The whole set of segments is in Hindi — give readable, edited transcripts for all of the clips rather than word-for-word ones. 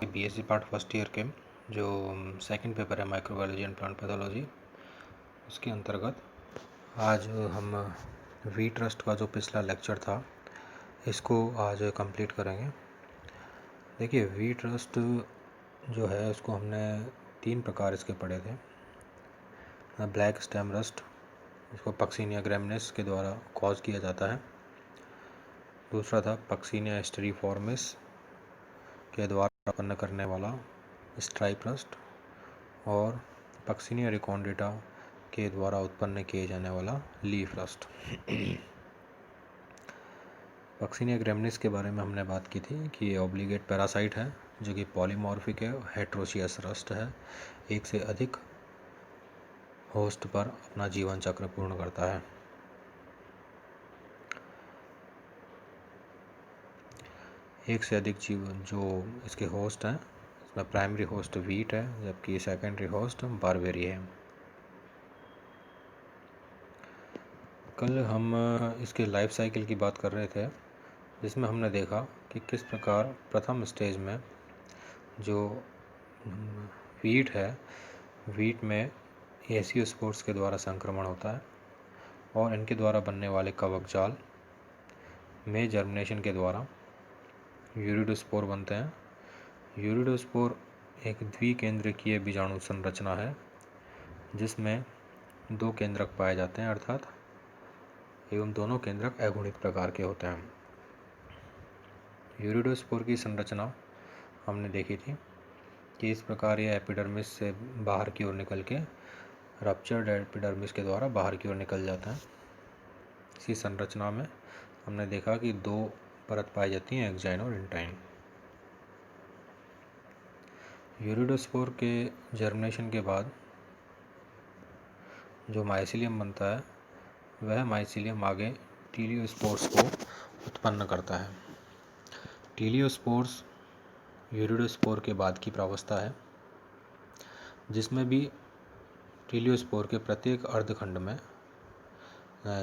बीएससी पार्ट फर्स्ट ईयर के जो सेकंड पेपर है माइक्रोबायोलॉजी एंड प्लांट पैथोलॉजी, उसके अंतर्गत आज हम वी ट्रस्ट का जो पिछला लेक्चर था इसको आज कंप्लीट करेंगे। देखिए, वी ट्रस्ट जो है उसको हमने 3 प्रकार इसके पढ़े थे। ब्लैक स्टेम रस्ट, इसको पक्सिनिया ग्रैमिनेस के द्वारा कॉज किया जाता है। दूसरा था पक्सिनिया स्टेरिफॉर्मिस के द्वारा उत्पन्न करने वाला स्ट्राइप रस्ट, और पक्सिनिया रिकॉन्डिटा के द्वारा उत्पन्न किए जाने वाला लीफ रस्ट। पक्सिनिया ग्रैमिनेस के बारे में हमने बात की थी कि ये ऑब्लिगेट पैरासाइट है जो कि पॉलीमॉर्फिक है, हेट्रोशियस रस्ट है, एक से अधिक होस्ट पर अपना जीवन चक्र पूर्ण करता है। एक से अधिक जीवन जो इसके होस्ट हैं, इसमें प्राइमरी होस्ट वीट है जबकि सेकेंडरी होस्ट बारबेरी है। कल हम इसके लाइफ साइकिल की बात कर रहे थे जिसमें हमने देखा कि किस प्रकार प्रथम स्टेज में जो वीट है, वीट में एसियोस्पोर्स के द्वारा संक्रमण होता है और इनके द्वारा बनने वाले कवक जाल में जर्मिनेशन के द्वारा यूरिडोस्पोर बनते हैं। यूरिडोस्पोर एक द्विकेंद्रकीय बीजाणु संरचना है जिसमें 2 केंद्रक पाए जाते हैं, अर्थात एवं दोनों केंद्रक अगुणित प्रकार के होते हैं। यूरिडोस्पोर की संरचना हमने देखी थी कि इस प्रकार यह एपिडर्मिस से बाहर की ओर निकल के रप्चर्ड एपिडर्मिस के द्वारा बाहर की ओर निकल जाता है। इसी संरचना में हमने देखा कि 2 परत पाई जाती हैं, एक्जाइन और इंटाइन। यूरिडोस्पोर के जर्मिनेशन के बाद जो माइसीलियम बनता है वह माइसीलियम आगे टीलियोस्पोर्स को उत्पन्न करता है। टीलियोस्पोर्स यूरिडोस्पोर के बाद की प्रावस्था है जिसमें भी टीलियोस्पोर के प्रत्येक अर्धखंड में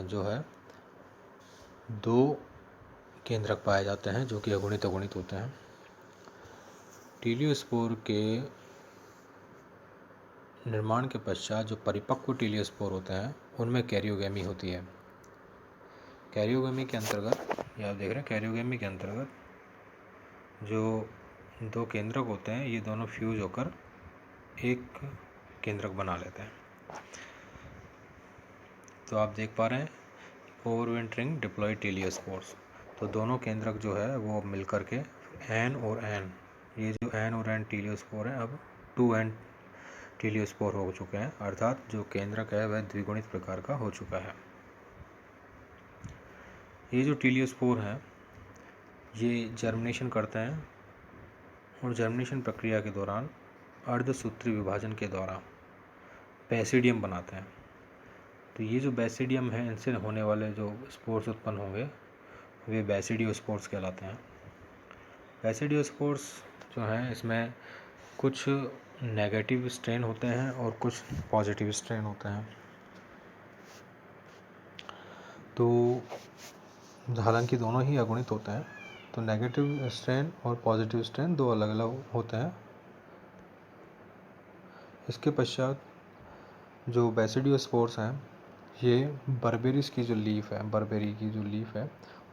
जो है 2 केंद्रक पाए जाते हैं जो कि अगुणित होते हैं। टीलियोस्पोर के निर्माण के पश्चात जो परिपक्व टीलियोस्पोर होते हैं उनमें कैरियोगेमी होती है। कैरियोगेमी के अंतर्गत, ये आप देख रहे हैं, कैरियोगेमी के अंतर्गत जो 2 केंद्रक होते हैं ये दोनों फ्यूज होकर एक केंद्रक बना लेते हैं। तो आप देख पा रहे हैं ओवरविंटरिंग डिप्लॉयड टीलियोस्पोर्स, तो दोनों केंद्रक जो है वो मिलकर के एन और एन, ये जो एन और एन टीलियोस्पोर है अब 2n टीलियोस्पोर हो चुके हैं, अर्थात जो केंद्रक है वह द्विगुणित प्रकार का हो चुका है। ये जो टीलियोस्पोर हैं ये जर्मिनेशन करते हैं और जर्मिनेशन प्रक्रिया के दौरान अर्धसूत्री विभाजन के द्वारा बेसिडियम बनाते हैं। तो ये जो बेसिडियम है इनसे होने वाले जो स्पोर्स उत्पन्न होंगे वे बेसिडियोस्पोर्स कहलाते हैं। बेसिडियोस्पोर्स जो हैं इसमें कुछ नेगेटिव स्ट्रेन होते हैं और कुछ पॉजिटिव स्ट्रेन होते हैं। तो हालांकि दोनों ही अगुणित होते हैं, तो नेगेटिव स्ट्रेन और पॉजिटिव स्ट्रेन 2 अलग अलग होते हैं। इसके पश्चात जो बेसिडियोस्पोर्स हैं ये बर्बेरिस की जो लीफ है, बर्बेरी की जो लीफ है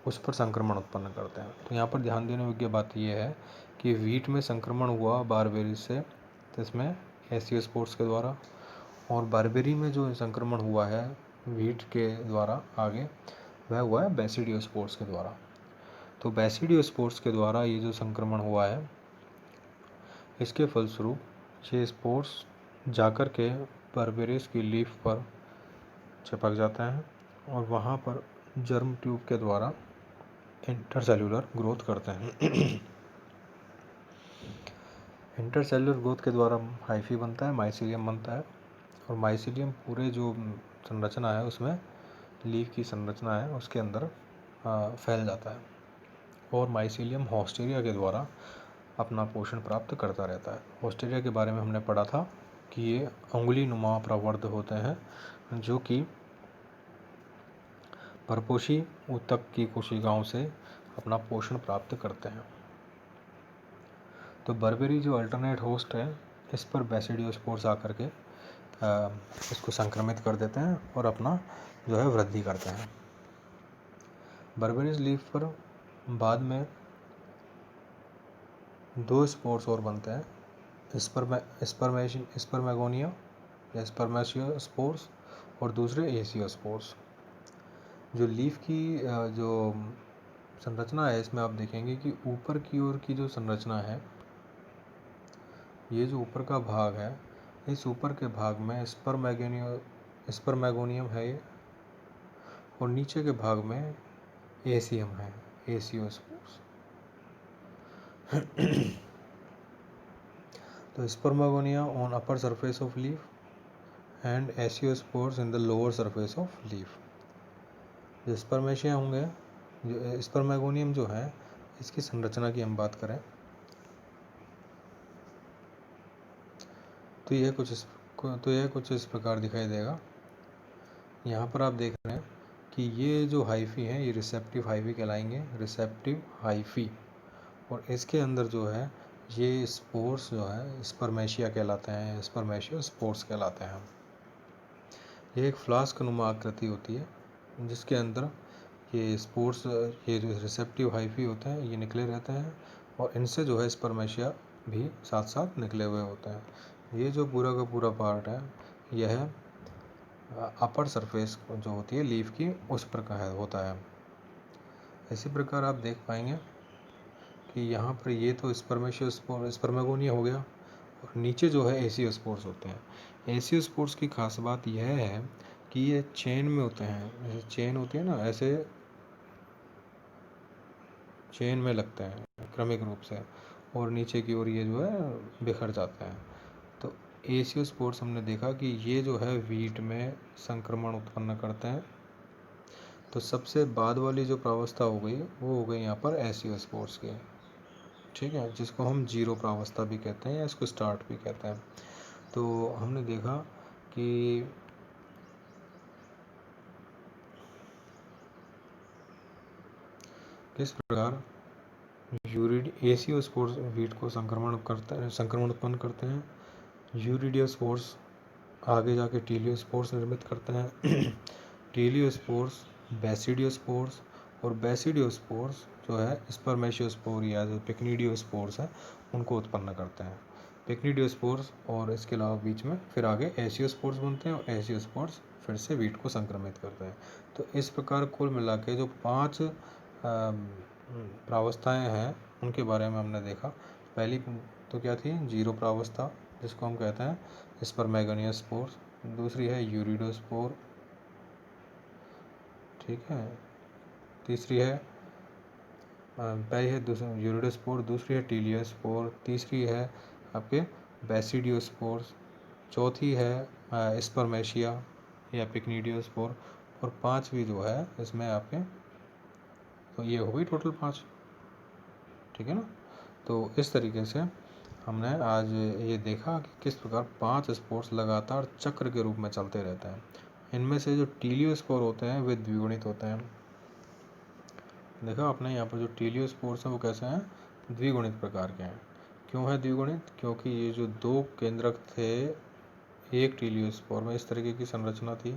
उस पर संक्रमण उत्पन्न करते हैं। तो यहाँ पर ध्यान देने योग्य बात यह है कि वीट में संक्रमण हुआ बारबेरिस से, तो इसमें एसियोस्पोर्स के द्वारा, और बारबेरी में जो संक्रमण हुआ है वीट के द्वारा आगे वह हुआ है बेसिडियोस्पोर्स के द्वारा। तो बेसिडियोस्पोर्स के द्वारा ये जो संक्रमण हुआ है इसके फलस्वरूप ये स्पोर्स जाकर के बारबेरिस की लीफ पर चिपक जाता है और वहाँ पर जर्म ट्यूब के द्वारा इंटरसेल्यूलर ग्रोथ करते हैं। इंटरसेल्यूलर ग्रोथ के द्वारा हाइफी बनता है, माइसीलियम बनता है, और माइसीलियम पूरे जो संरचना है उसमें लीफ की संरचना है उसके अंदर फैल जाता है और माइसीलियम होस्टेरिया के द्वारा अपना पोषण प्राप्त करता रहता है। होस्टेरिया के बारे में हमने पढ़ा था कि ये उंगली नुमा प्रवर्ध होते हैं जो कि परपोषी ऊतक की कोशिकाओं से अपना पोषण प्राप्त करते हैं। तो बर्बेरी जो अल्टरनेट होस्ट है, इस पर बेसिडियोस्पोर्स आकर के इसको संक्रमित कर देते हैं और अपना जो है वृद्धि करते हैं। बर्बेरीज लीफ पर बाद में 2 स्पोर्स और बनते हैं, स्पर्मेगोनिया या स्पर्मेशियोस्पोर्स और दूसरे एसियोस्पोर्स। जो लीफ की जो संरचना है, इसमें आप देखेंगे कि ऊपर की ओर की जो संरचना है, ये जो ऊपर का भाग है, इस ऊपर के भाग में स्पर्मेगोनियम है ये, और नीचे के भाग में एसियम है, एसियोस्पोर्स। तो spermogonia on upper surface of leaf and aeciospores in the lower surface of leaf. जो स्पर्मेशिया होंगे, जो स्पर्मेगोनियम जो है, इसकी संरचना की हम बात करें तो यह कुछ इस प्रकार दिखाई देगा। यहाँ पर आप देख रहे हैं कि ये जो हाइफी हैं, ये रिसेप्टिव हाइफी कहलाएंगे, रिसेप्टिव हाइफी। और इसके अंदर जो है ये स्पोर्स जो है स्पर्मेशिया कहलाते हैं, स्पर्मेशियो स्पोर्स कहलाते हैं। ये एक फ्लास्क नुमा आकृति होती है जिसके अंदर ये स्पोर्स, ये जो रिसेप्टिव हाइफी होते हैं, ये निकले रहते हैं और इनसे जो है स्पर्मेशिया भी साथ साथ निकले हुए होते हैं। ये जो पूरा का पूरा पार्ट है, यह अपर सरफेस जो होती है लीफ की, उस पर का होता है। इसी प्रकार आप देख पाएंगे कि यहाँ पर ये तो स्पर्मेगोनिया हो गया, और नीचे जो है एसियोस्पोर्स होते हैं। एसियोस्पोर्स की खास बात यह है कि ये चेन में होते हैं, जैसे चेन होती है ना, ऐसे चेन में लगते हैं क्रमिक रूप से, और नीचे की ओर ये जो है बिखर जाते हैं। तो एसियोस्पोर्स हमने देखा कि ये जो है वीट में संक्रमण उत्पन्न करते हैं। तो सबसे बाद वाली जो प्रावस्था हो गई, वो हो गई यहाँ पर एसियोस्पोर्स की, ठीक है, जिसको हम जीरो प्रावस्था भी कहते हैं या इसको स्टार्ट भी कहते हैं। तो हमने देखा कि किस प्रकार एसियोस्पोर्स वीट को संक्रमण उत्पन्न करते हैं। यूरिडियोस्पोर्स आगे जाके टीलियोस्पोर्स निर्मित करते हैं। टीलियोस्पोर्स बेसिडियोस्पोर्स, और बेसिडियोस्पोर्स जो है स्पर्मेशियोस्पोर या जो पिक्निडियोस्पोर्स है, उनको उत्पन्न करते हैं। पिक्निडियोस्पोर्स और इसके अलावा बीच में फिर आगे एसियोस्पोर्स बनते हैं, और एसियोस्पोर्स फिर से वीट को संक्रमित करते हैं। तो इस प्रकार कुल मिला के जो 5 प्रावस्थाएं हैं, उनके बारे में हमने देखा। पहली तो क्या थी, जीरो प्रावस्था, जिसको हम कहते हैं स्पर्मेगोनियस स्पोर्स। दूसरी है यूरिडोस्पोर, ठीक है। तीसरी है पहली है यूरिडोस्पोर, दूसरी है टीलियोस्पोर, तीसरी है आपके बेसिडियोस्पोर्स, चौथी है स्पर्मेशिया या पिक्निडियोस्पोर, और 5वीं जो है इसमें आपके, तो ये हो गई टोटल 5, ठीक है ना। तो इस तरीके से हमने आज ये देखा कि किस प्रकार 5 स्पोर्स लगातार चक्र के रूप में चलते रहते हैं। इनमें से जो टीलियोस्पोर होते हैं वे द्विगुणित होते हैं। देखा आपने यहाँ पर जो टीलियोस्पोर्स हैं वो कैसे हैं, द्विगुणित प्रकार के हैं। क्यों है द्विगुणित, क्योंकि ये जो 2 केंद्रक थे एक टीलियोस्पोर में, इस तरीके की संरचना थी।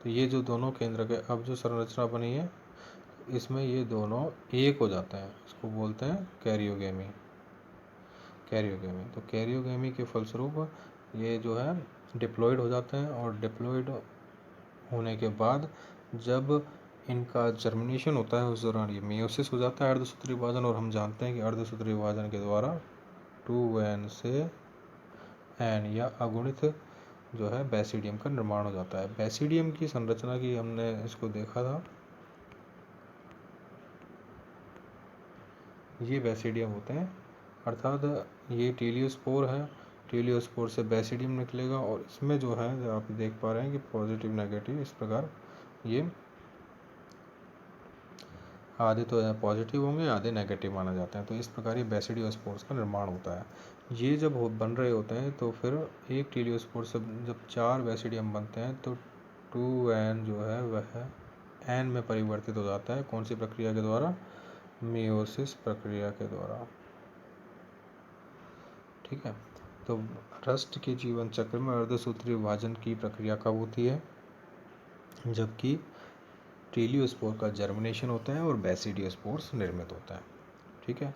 तो ये जो दोनों केंद्रक है, अब जो संरचना बनी है इसमें ये दोनों एक हो जाते हैं, इसको बोलते हैं कैरियोगेमी। तो कैरियोगेमी के फलस्वरूप ये जो है डिप्लॉयड हो जाते हैं, और डिप्लॉयड होने के बाद जब इनका जर्मिनेशन होता है, उस दौरान ये मियोसिस हो जाता है, अर्धसूत्री विभाजन। और हम जानते हैं कि अर्धसूत्री विभाजन के द्वारा 2n से n या अगुणित जो है बेसिडियम का निर्माण हो जाता है। बेसिडियम की संरचना की हमने इसको देखा था, ये बेसिडियम होते हैं, अर्थात ये टीलियोस्पोर है, टीलियोस्पोर से बेसिडियम निकलेगा, और इसमें जो है जो आप देख पा रहे हैं कि पॉजिटिव नेगेटिव इस प्रकार ये आधे तो पॉजिटिव होंगे, आधे नेगेटिव माना जाते हैं। तो इस प्रकार ये बेसिडियोस्पोर्स का निर्माण होता है। ये जब बन रहे होते हैं तो फिर एक टीलियोस्पोर से जब 4 बेसिडियम बनते हैं तो 2n जो है वह n में परिवर्तित हो जाता है। कौन सी प्रक्रिया के द्वारा, मियोसिस प्रक्रिया के द्वारा। ठीक है। तो रस्ट के जीवन चक्र में अर्धसूत्रीय विभाजन की प्रक्रिया कब होती है? जबकि टीलियोस्पोर का जर्मिनेशन होता है और बेसिडियोस्पोर्स निर्मित होता है। ठीक है।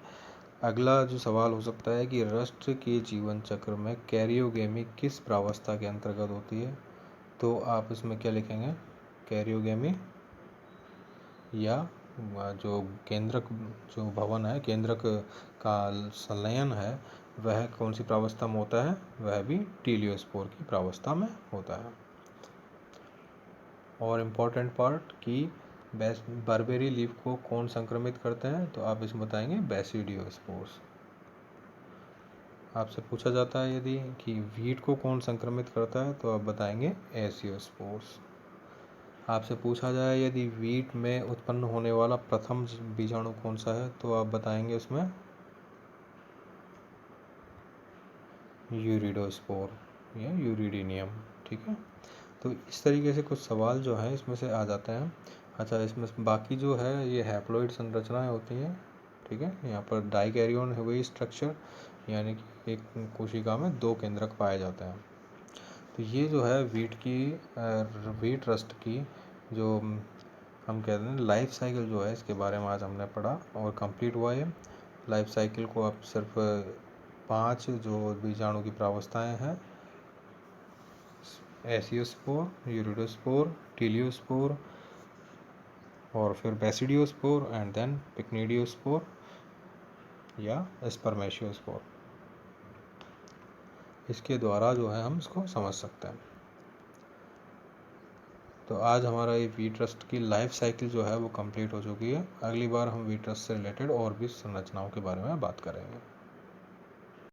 अगला जो सवाल हो सकता है कि रस्ट के जीवन चक्र में कैरियोगेमी किस प्रावस्था के अंतर्गत होती है? तो आप इसमें क्या लिखेंगे? कैरियोगेमी या जो केंद्रक, जो भवन है, केंद्रक का संलयन है, वह कौन सी प्रावस्था में होता है? वह भी टीलियोस्पोर की प्रावस्था में होता है। और इम्पोर्टेंट पार्ट कि बर्बेरी लीफ को कौन संक्रमित करते हैं? तो आप इसमें बताएंगे बेसिडियोस्पोर्स। आपसे पूछा जाता है यदि कि वीट को कौन संक्रमित करता है? तो आप बताएंगे एसियोस्पोर्स। आपसे पूछा जाए यदि वीट में उत्पन्न होने वाला प्रथम बीजाणु कौन सा है? तो आप बताएंगे उसमें यूरिडोस्पोर या यूरिडीनियम। ठीक है। तो इस तरीके से कुछ सवाल जो हैं इसमें से आ जाते हैं। अच्छा, इसमें बाकी जो है ये हैप्लॉइड संरचनाएं होती हैं। ठीक है। यहाँ पर डाइकैरियोन है वही स्ट्रक्चर, यानी कि एक कोशिका में 2 केंद्रक पाए जाते हैं। तो ये जो है वीट रस्ट की जो हम कहते हैं लाइफ साइकिल जो है, इसके बारे में आज हमने पढ़ा और कंप्लीट हुआ है। लाइफ साइकिल को आप सिर्फ 5 जो बीजाणु की प्रावस्थाएं हैं, एसियोस्पोर, यूरिडोस्पोर, टीलियोस्पोर और फिर बेसिडियोस्पोर एंड देन पिक्निडियोस्पोर या स्पर्मेशियोस्पोर, इसके द्वारा जो है हम इसको समझ सकते हैं। तो आज हमारा ये वीट रस्ट की लाइफ साइकिल जो है वो कंप्लीट हो चुकी है। अगली बार हम वीट रस्ट से रिलेटेड और भी संरचनाओं के बारे में बात करेंगे।